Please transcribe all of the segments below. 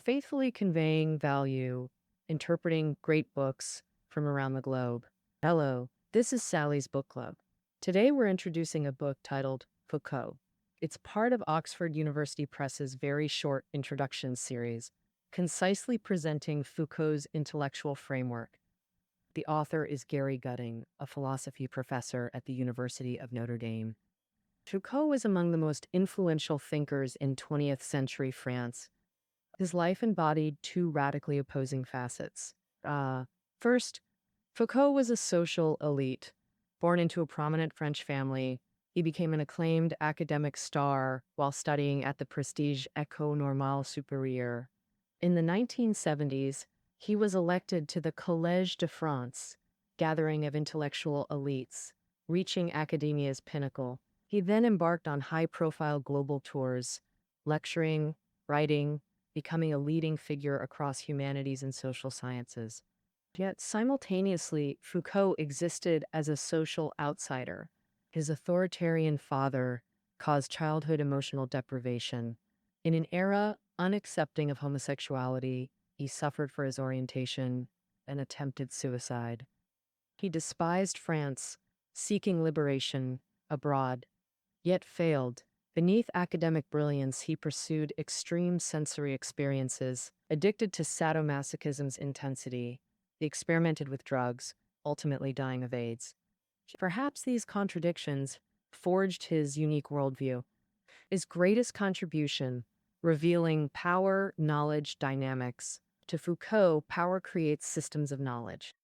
faithfully conveying value, interpreting great books from around the globe. Hello, this is Sally's Book Club. Today we're introducing a book titled Foucault. It's part of Oxford University Press's very short introduction series, concisely presenting Foucault's intellectual framework. The author is Gary Gutting, a philosophy professor at the University of Notre Dame. Foucault was among the most influential thinkers in 20th century France. His life embodied two radically opposing facets. First, Foucault was a social elite. Born into a prominent French family, he became an acclaimed academic star while studying at the prestige École Normale Supérieure. In the 1970s, he was elected to the Collège de France, gathering of intellectual elites, reaching academia's pinnacle. He then embarked on high-profile global tours, lecturing, writing, becoming a leading figure across humanities and social sciences. Yet simultaneously, Foucault existed as a social outsider. His authoritarian father caused childhood emotional deprivation. In an era unaccepting of homosexuality, he suffered for his orientation and attempted suicide. He despised France, seeking liberation abroad, yet failed. Beneath academic brilliance, he pursued extreme sensory experiences, addicted to sadomasochism's intensity. He experimented with drugs, ultimately dying of AIDS. Perhaps these contradictions forged his unique worldview. His greatest contribution, revealing power-knowledge dynamics. To Foucault, power creates systems of knowledge.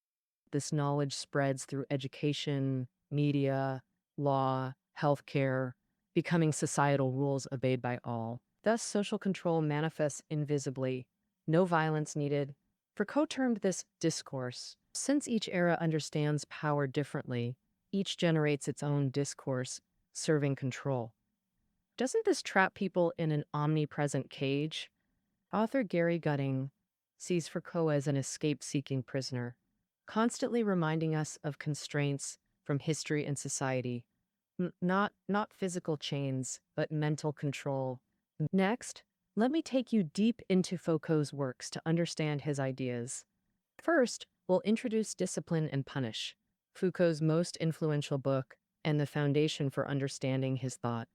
This knowledge spreads through education, media, law, healthcare, becoming societal rules obeyed by all. Thus, social control manifests invisibly. No violence needed. Foucault termed this discourse. Since each era understands power differently, each generates its own discourse, serving control. Doesn't this trap people in an omnipresent cage? Author Gary Gutting sees Foucault as an escape-seeking prisoner, constantly reminding us of constraints from history and society. Not physical chains, but mental control. Next, let me take you deep into Foucault's works to understand his ideas. First, we'll introduce Discipline and Punish, Foucault's most influential book and the foundation for understanding his thought.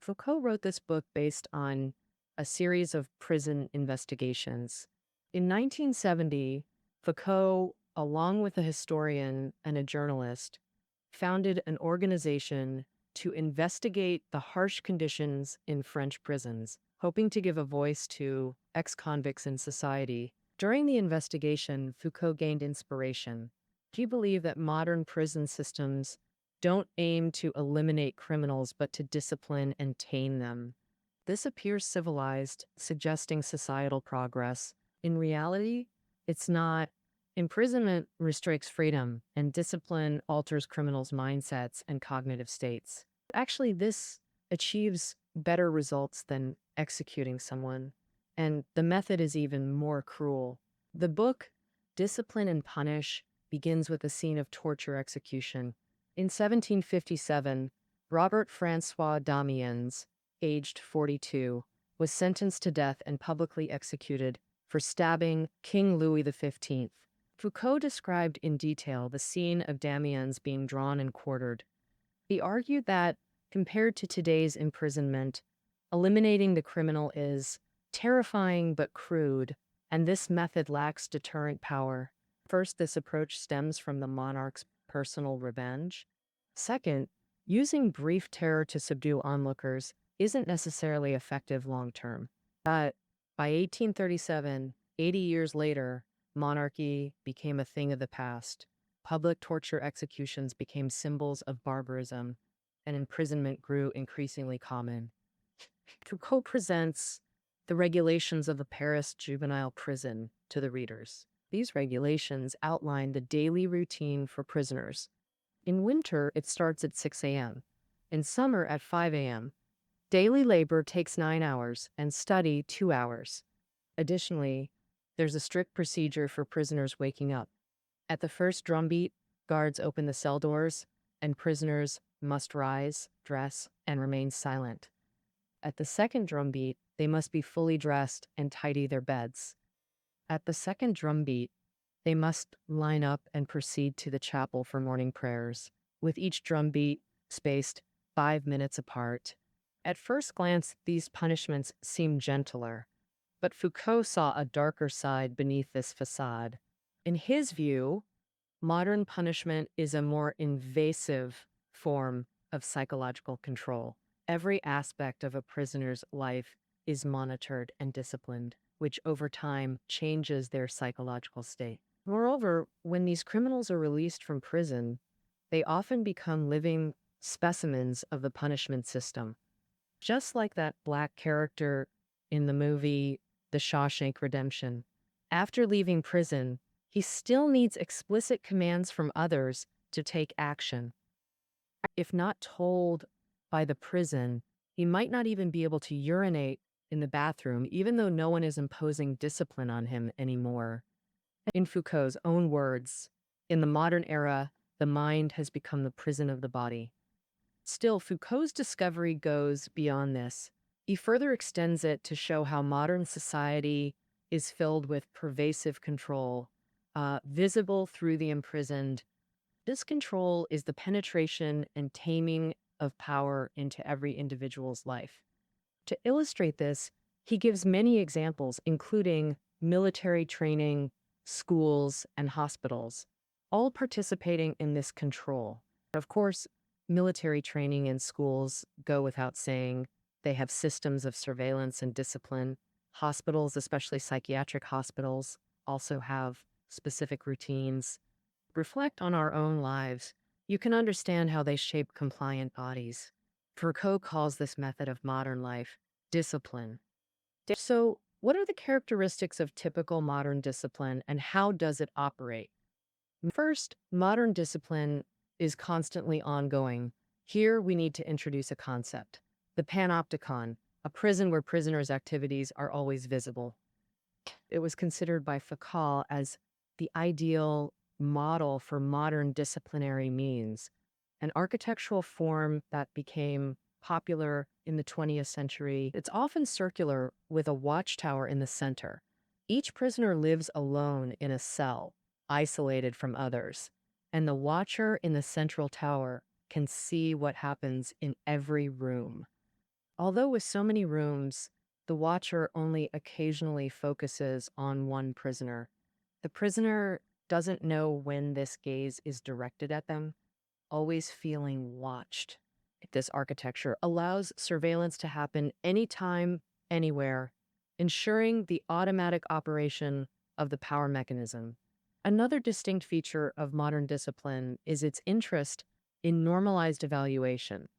Foucault wrote this book based on a series of prison investigations. In 1970, Foucault, along with a historian and a journalist, founded an organization to investigate the harsh conditions in French prisons, hoping to give a voice to ex-convicts in society. During the investigation, Foucault gained inspiration. He believed that modern prison systems don't aim to eliminate criminals, but to discipline and tame them. This appears civilized, suggesting societal progress. In reality, it's not. Imprisonment restricts freedom, and discipline alters criminals' mindsets and cognitive states. Actually, this achieves better results than executing someone, and the method is even more cruel. The book, Discipline and Punish, begins with a scene of torture execution. In 1757, Robert François Damiens, aged 42, was sentenced to death and publicly executed for stabbing King Louis XV. Foucault described in detail the scene of Damiens being drawn and quartered. He argued that, compared to today's imprisonment, eliminating the criminal is terrifying but crude, and this method lacks deterrent power. First, this approach stems from the monarch's personal revenge. Second, using brief terror to subdue onlookers isn't necessarily effective long-term. But by 1837, 80 years later, monarchy became a thing of the past. Public torture executions became symbols of barbarism, and imprisonment grew increasingly common. Foucault presents the regulations of the Paris juvenile prison to the readers. These regulations outline the daily routine for prisoners. In winter, it starts at 6 a.m. In summer, at 5 a.m. Daily labor takes 9 hours and study 2 hours. Additionally, there's a strict procedure for prisoners waking up. At the first drumbeat, guards open the cell doors, and prisoners must rise, dress, and remain silent. At the second drumbeat, they must be fully dressed and tidy their beds. At the second drumbeat, they must line up and proceed to the chapel for morning prayers, with each drumbeat spaced 5 minutes apart. At first glance, these punishments seem gentler, but Foucault saw a darker side beneath this facade. In his view, modern punishment is a more invasive form of psychological control. Every aspect of a prisoner's life is monitored and disciplined, which over time changes their psychological state. Moreover, when these criminals are released from prison, they often become living specimens of the punishment system. Just like that black character in the movie The Shawshank Redemption. After leaving prison, he still needs explicit commands from others to take action. If not told by the prison, he might not even be able to urinate in the bathroom, even though no one is imposing discipline on him anymore. In Foucault's own words, in the modern era, the mind has become the prison of the body. Still, Foucault's discovery goes beyond this. He further extends it to show how modern society is filled with pervasive control, visible through the imprisoned. This control is the penetration and taming of power into every individual's life. To illustrate this, he gives many examples, including military training, schools, and hospitals, all participating in this control. Of course, military training and schools go without saying. They have systems of surveillance and discipline. Hospitals, especially psychiatric hospitals, also have specific routines. Reflect on our own lives. You can understand how they shape compliant bodies. Foucault calls this method of modern life discipline. So, what are the characteristics of typical modern discipline and how does it operate? First, modern discipline is constantly ongoing. Here, we need to introduce a concept: the panopticon, a prison where prisoners' activities are always visible. It was considered by Foucault as the ideal model for modern disciplinary means, an architectural form that became popular in the 20th century. It's often circular with a watchtower in the center. Each prisoner lives alone in a cell, isolated from others, and the watcher in the central tower can see what happens in every room. Although with so many rooms, the watcher only occasionally focuses on one prisoner. The prisoner doesn't know when this gaze is directed at them, always feeling watched. This architecture allows surveillance to happen anytime, anywhere, ensuring the automatic operation of the power mechanism. Another distinct feature of modern discipline is its interest in normalized evaluation.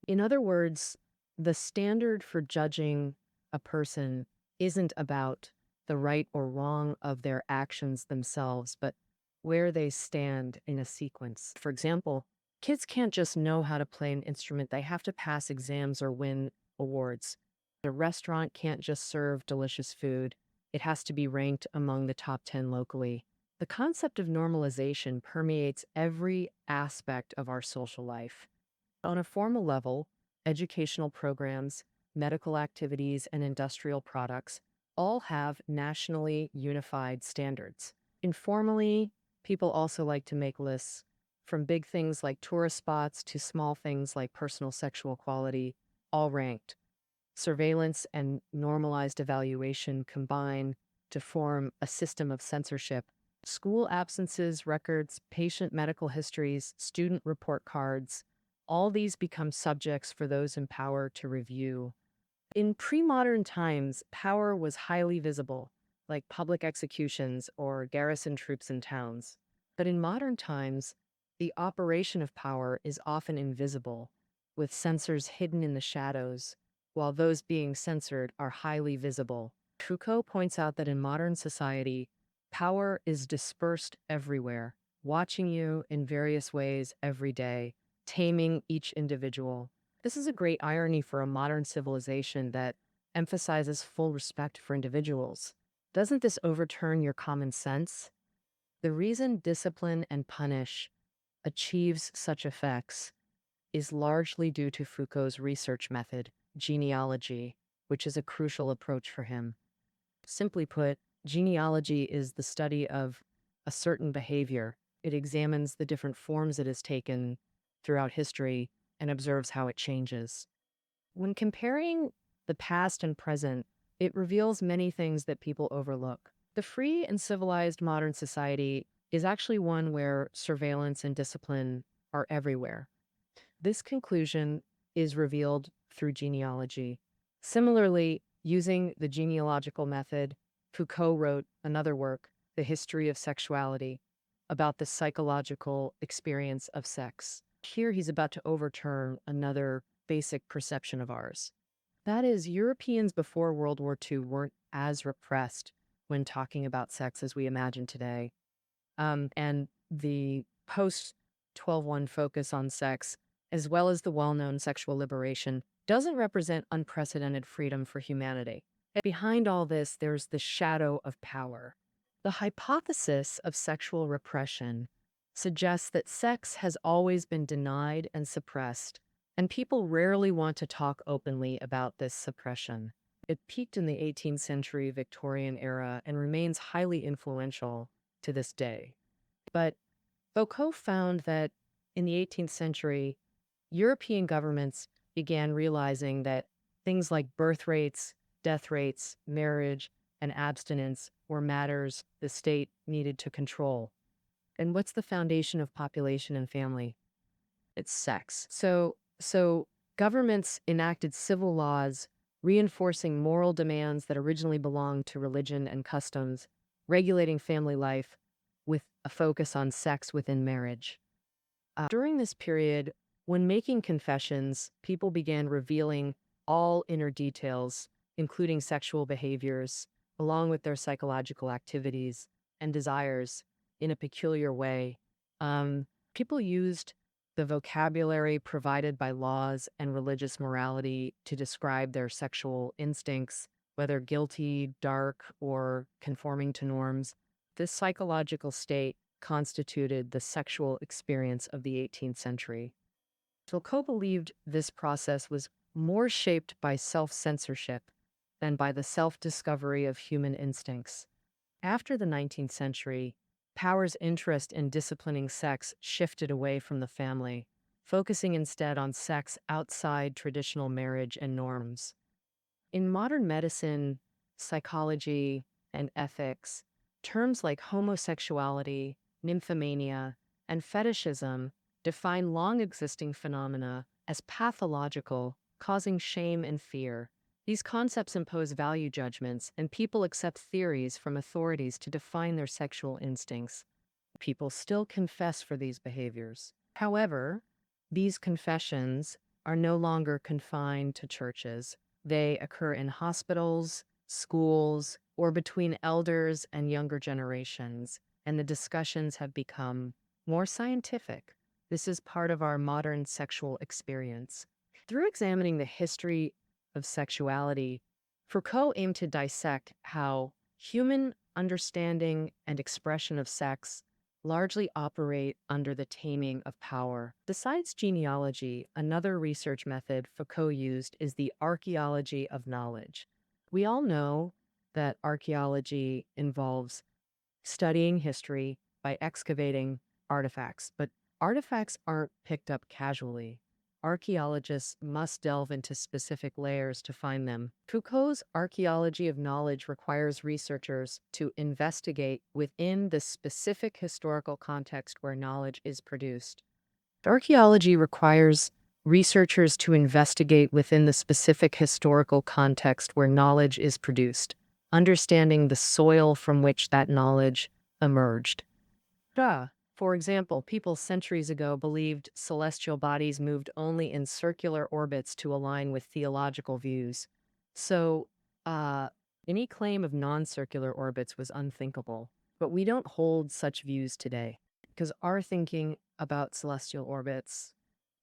In other words, the standard for judging a person isn't about the right or wrong of their actions themselves, but where they stand in a sequence. For example, kids can't just know how to play an instrument, they have to pass exams or win awards. A restaurant can't just serve delicious food, it has to be ranked among the top 10 locally. The concept of normalization permeates every aspect of our social life. On a formal level, educational programs, medical activities, and industrial products all have nationally unified standards. Informally, people also like to make lists, from big things like tourist spots to small things like personal sexual quality, all ranked. Surveillance and normalized evaluation combine to form a system of censorship. School absences, records, patient medical histories, student report cards, all these become subjects for those in power to review. In pre-modern times, power was highly visible, like public executions or garrison troops in towns. But in modern times, the operation of power is often invisible, with censors hidden in the shadows, while those being censored are highly visible. Foucault points out that in modern society, power is dispersed everywhere, watching you in various ways every day, taming each individual. This is a great irony for a modern civilization that emphasizes full respect for individuals. Doesn't this overturn your common sense? The reason discipline and punish achieves such effects is largely due to Foucault's research method, genealogy, which is a crucial approach for him. Simply put, genealogy is the study of a certain behavior. It examines the different forms it has taken throughout history and observes how it changes. When comparing the past and present, it reveals many things that people overlook. The free and civilized modern society is actually one where surveillance and discipline are everywhere. This conclusion is revealed through genealogy. Similarly, using the genealogical method, Foucault wrote another work, The History of Sexuality, about the psychological experience of sex. Here he's about to overturn another basic perception of ours. That is, Europeans before World War II weren't as repressed when talking about sex as we imagine today. And the post 12-1 focus on sex, as well as the well-known sexual liberation, doesn't represent unprecedented freedom for humanity. Behind all this, there's the shadow of power. The hypothesis of sexual repression suggests that sex has always been denied and suppressed, and people rarely want to talk openly about this suppression. It peaked in the 18th century Victorian era and remains highly influential to this day. But Foucault found that in the 18th century, European governments began realizing that things like birth rates, death rates, marriage, and abstinence were matters the state needed to control. And what's the foundation of population and family? It's sex. So governments enacted civil laws reinforcing moral demands that originally belonged to religion and customs, regulating family life with a focus on sex within marriage. During this period, when making confessions, people began revealing all inner details, including sexual behaviors, along with their psychological activities and desires in a peculiar way. People used the vocabulary provided by laws and religious morality to describe their sexual instincts, whether guilty, dark, or conforming to norms. This psychological state constituted the sexual experience of the 18th century. Foucault believed this process was more shaped by self-censorship than by the self-discovery of human instincts. After the 19th century, power's interest in disciplining sex shifted away from the family, focusing instead on sex outside traditional marriage and norms. In modern medicine, psychology, and ethics, terms like homosexuality, nymphomania, and fetishism define long-existing phenomena as pathological, causing shame and fear. These concepts impose value judgments, and people accept theories from authorities to define their sexual instincts. People still confess for these behaviors. However, these confessions are no longer confined to churches. They occur in hospitals, schools, or between elders and younger generations, and the discussions have become more scientific. This is part of our modern sexual experience. Through examining the history of sexuality, Foucault aimed to dissect how human understanding and expression of sex largely operate under the taming of power. Besides genealogy, another research method Foucault used is the archaeology of knowledge. We all know that archaeology involves studying history by excavating artifacts, but artifacts aren't picked up casually. Archaeologists must delve into specific layers to find them. Foucault's archaeology of knowledge requires researchers to investigate within the specific historical context where knowledge is produced. Archaeology requires researchers to investigate within the specific historical context where knowledge is produced, understanding the soil from which that knowledge emerged. For example, people centuries ago believed celestial bodies moved only in circular orbits to align with theological views. So, any claim of non-circular orbits was unthinkable. But we don't hold such views today, because our thinking about celestial orbits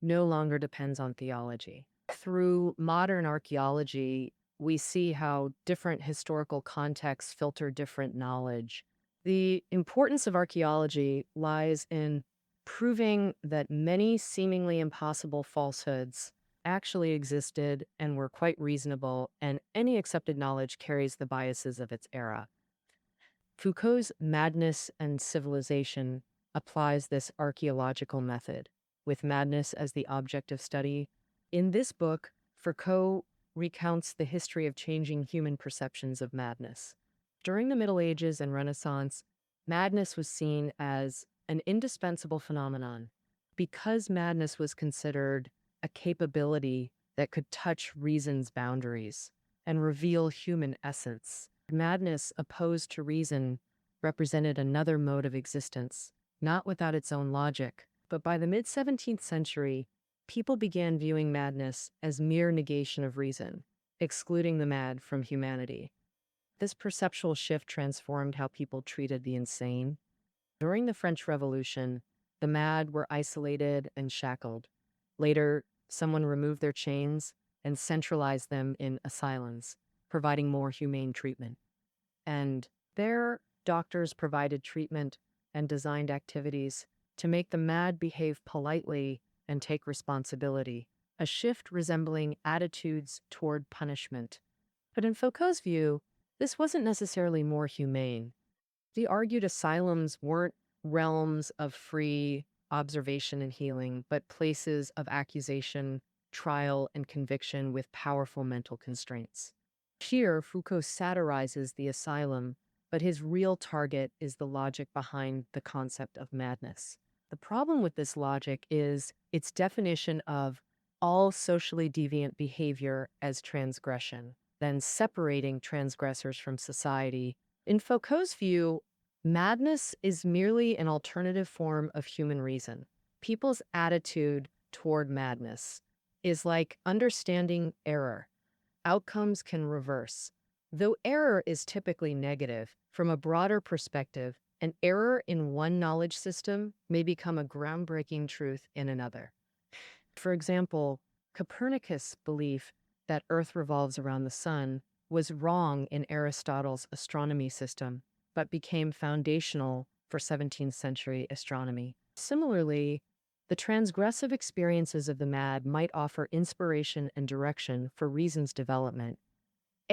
no longer depends on theology. Through modern archaeology, we see how different historical contexts filter different knowledge. The importance of archaeology lies in proving that many seemingly impossible falsehoods actually existed and were quite reasonable, and any accepted knowledge carries the biases of its era. Foucault's Madness and Civilization applies this archaeological method, with madness as the object of study. In this book, Foucault recounts the history of changing human perceptions of madness. During the Middle Ages and Renaissance, madness was seen as an indispensable phenomenon because madness was considered a capability that could touch reason's boundaries and reveal human essence. Madness opposed to reason represented another mode of existence, not without its own logic. But by the mid 17th century, people began viewing madness as mere negation of reason, excluding the mad from humanity. This perceptual shift transformed how people treated the insane. During the French Revolution, the mad were isolated and shackled. Later, someone removed their chains and centralized them in asylums, providing more humane treatment. And there, doctors provided treatment and designed activities to make the mad behave politely and take responsibility, a shift resembling attitudes toward punishment. But in Foucault's view, this wasn't necessarily more humane. He argued asylums weren't realms of free observation and healing, but places of accusation, trial, and conviction with powerful mental constraints. Here, Foucault satirizes the asylum, but his real target is the logic behind the concept of madness. The problem with this logic is its definition of all socially deviant behavior as transgression, then separating transgressors from society. In Foucault's view, madness is merely an alternative form of human reason. People's attitude toward madness is like understanding error. Outcomes can reverse. Though error is typically negative, from a broader perspective, an error in one knowledge system may become a groundbreaking truth in another. For example, Copernicus' belief that Earth revolves around the sun was wrong in Aristotle's astronomy system, but became foundational for 17th century astronomy. Similarly, the transgressive experiences of the mad might offer inspiration and direction for reason's development.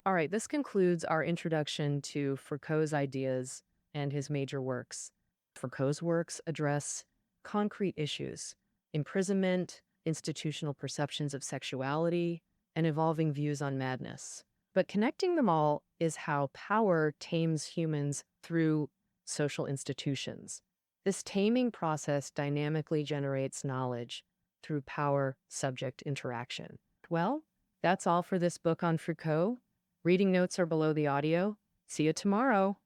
All right, this concludes our introduction to Foucault's ideas and his major works. Foucault's works address concrete issues: imprisonment, institutional perceptions of sexuality, and evolving views on madness. But connecting them all is how power tames humans through social institutions. This taming process dynamically generates knowledge through power-subject interaction. Well, that's all for this book on Foucault. Reading notes are below the audio. See you tomorrow.